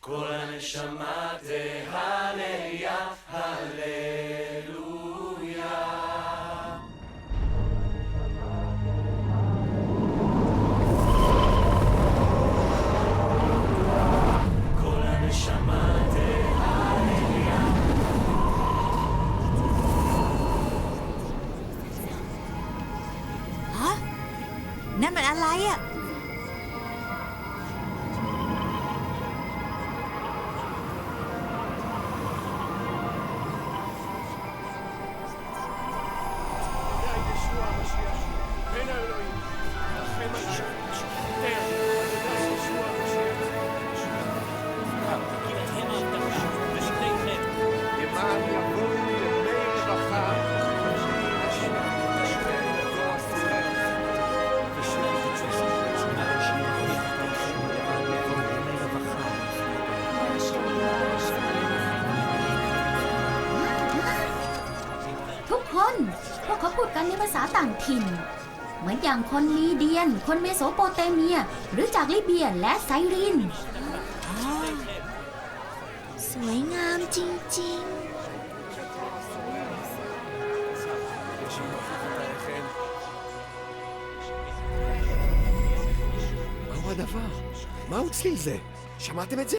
כל הנשמה תהלליה, הללויה. כל הנשמה תהלליה.ฮะนั่นมันอะไรอ่ะทุกคนพวกเขาพูดกันในภาษาต่างถิ่นเหมือนอย่างคนลีเดียนคนเมโสโปเตเมียหรือจากลิเบียและไซรินสวยงามจริงๆמהו הדבר? מהו צליל זה? שמעתם את זה?